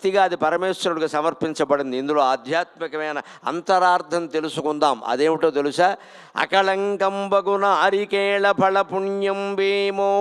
భక్తిగా అది పరమేశ్వరుడికి సమర్పించబడింది. ఇందులో ఆధ్యాత్మికమైన అంతరార్థం తెలుసుకుందాం. అదేమిటో తెలుసా? అకళంకంబగున అరికేళ ఫల పుణ్యం వేమో.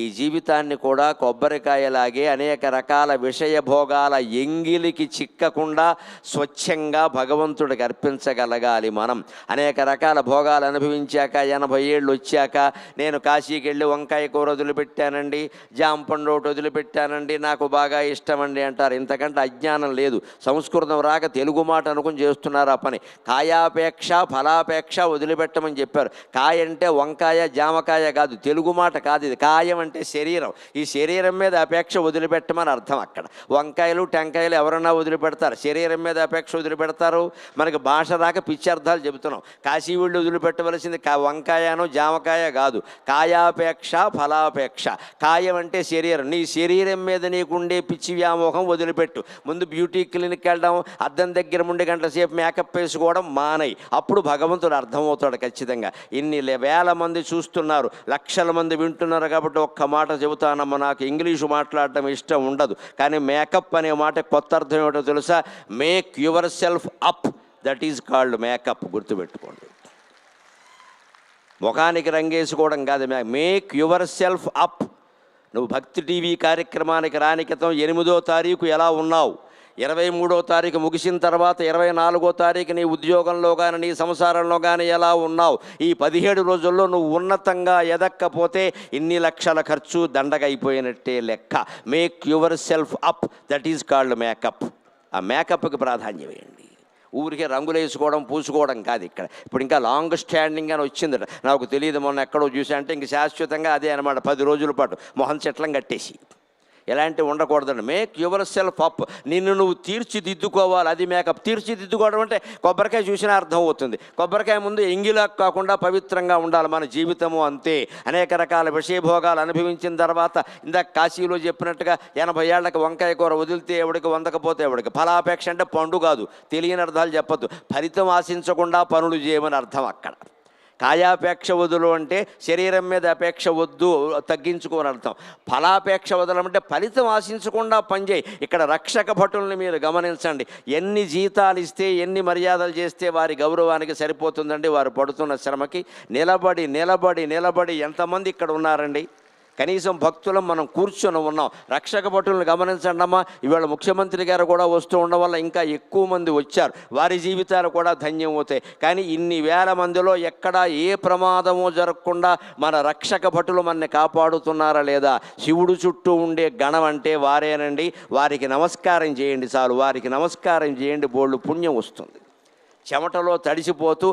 ఈ జీవితాన్ని కూడా కొబ్బరికాయలాగే అనేక రకాల విషయ భోగాల ఎంగిలికి చిక్కకుండా స్వచ్ఛంగా భగవంతుడికి అర్పించగలగాలి. మనం అనేక రకాల భోగాలు అనుభవించాక 80 ఏళ్ళు వచ్చాక నేను కాశీకి వెళ్ళి వంకాయ కూర వదిలిపెట్టానండి, జాంపండు ఒకటి వదిలిపెట్టానండి, నాకు బాగా ఇష్టమండి అంటారు. ఇంతకంటే అజ్ఞానం లేదు. సంస్కృతం రాక తెలుగు మాట అనుకుని చేస్తున్నారు ఆ పని. కాయాపేక్ష ఫలాపేక్ష వదిలిపెట్టమని చెప్పారు. కాయ అంటే వంకాయ జామకాయ కాదు, తెలుగు మాట కాదు ఇది. కాయం అంటే శరీరం. ఈ శరీరం మీద అపేక్ష వదిలిపెట్టమని అర్థం. అక్కడ వంకాయలు టెంకాయలు ఎవరన్నా వదిలిపెడతారు, శరీరం మీద అపేక్ష వదిలిపెడతారు. మనకి భాష రాక పిచ్చి అర్థాలు చెబుతున్నాం. కాశీ వీళ్ళు వదిలిపెట్టవలసింది వంకాయనో జామకాయ కాదు, కాయాపేక్ష ఫలాపేక్ష. కాయం అంటే శరీరం. నీ శరీరం మీద నీకుండే పిచ్చి వ్యామోహం వదిలిపెట్టు. ముందు బ్యూటీ క్లినిక్ వెళ్ళడం, అద్దం దగ్గర 3 గంటల సేపు మేకప్ వేసుకోవడం మానై. అప్పుడు భగవంతుడు అర్థమవుతాడు ఖచ్చితంగా. ఇన్ని వేల మంది చూస్తున్నారు, లక్షల మంది వింటున్నారు కాబట్టి ఒక్క మాట చెబుతానమ్మా. నాకు ఇంగ్లీషు మాట్లాడటం ఇష్టం ఉండదు, కానీ మేకప్ అనే మాట కొత్త అర్థం ఏమిటో తెలుసా? Make your self up, that is called makeup. గుర్తుపెట్టుకోండి. ముఖానికి రంగేసుకోవడం కాదు. Make your self up. నువ్వు భక్తి టీవీ కార్యక్రమానికి రాని క్రితం 8వ తారీఖు ఎలా ఉన్నావు, 23వ తారీఖు ముగిసిన తర్వాత 24వ తారీఖు నీ ఉద్యోగంలో కానీ నీ సంసారంలో కానీ ఎలా ఉన్నావు? ఈ 17 రోజుల్లో నువ్వు ఉన్నతంగా ఎదక్కపోతే ఇన్ని లక్షల ఖర్చు దండగా అయిపోయినట్టే లెక్క. Make your self up, that is called makeup. ఆ మేకప్కి ప్రాధాన్యం వేయండి. ఊరికే రంగులు వేసుకోవడం పూసుకోవడం కాదు ఇక్కడ. ఇప్పుడు ఇంకా లాంగ్ స్టాండింగ్ అని వచ్చిందట, నాకు తెలియదు, మొన్న ఎక్కడో చూసా. అంటే ఇంక శాశ్వతంగా అదే అనమాట, 10 రోజుల పాటు మొహం చెట్లం కట్టేసి. ఎలాంటివి ఉండకూడదండి. Make your self up. నిన్ను నువ్వు తీర్చిదిద్దుకోవాలి, అది మేకప్. తీర్చిదిద్దుకోవడం అంటే కొబ్బరికాయ చూసినా అర్థం అవుతుంది. కొబ్బరికాయ ముందు ఎంగిలా కాకుండా పవిత్రంగా ఉండాలి. మన జీవితము అంతే. అనేక రకాల విషయభోగాలు అనుభవించిన తర్వాత ఇందాక కాశీలో చెప్పినట్టుగా 80 ఏళ్లకు వంకాయ కూర వదిలితే ఎవడికి, వందకపోతే ఎవడికి. ఫలాపేక్ష అంటే పండు కాదు, తెలియని అర్థాలు చెప్పద్దు. ఫలితం ఆశించకుండా పనులు చేయమని అర్థం అక్కడ. కాయాపేక్ష వదులు అంటే శరీరం మీద అపేక్ష వద్దు, తగ్గించుకోని అర్థం. ఫలాపేక్ష వదలమంటే ఫలితం ఆశించకుండా పనిచేయి. ఇక్కడ రక్షక భటుల్ని మీరు గమనించండి. ఎన్ని జీతాలు ఇస్తే, ఎన్ని మర్యాదలు చేస్తే వారి గౌరవానికి సరిపోతుందండి వారు పడుతున్న శ్రమకి? నిలబడి నిలబడి నిలబడి ఎంతమంది ఇక్కడ ఉన్నారండి? కనీసం భక్తులం మనం కూర్చొని ఉన్నాం. రక్షక భటులను గమనించండి అమ్మా. ఇవాళ ముఖ్యమంత్రి గారు కూడా వస్తూ ఉండడం వల్ల ఇంకా ఎక్కువ మంది వచ్చారు. వారి జీవితాలు కూడా ధన్యం అవుతాయి. కానీ ఇన్ని వేల మందిలో ఎక్కడా ఏ ప్రమాదము జరగకుండా మన రక్షక భటులు మనని కాపాడుతున్నారా లేదా? శివుడు చుట్టూ ఉండే గణం అంటే వారేనండి. వారికి నమస్కారం చేయండి చాలు. వారికి నమస్కారం చేయండి, బోళ్ళు పుణ్యం వస్తుంది. చెమటలో తడిసిపోతూ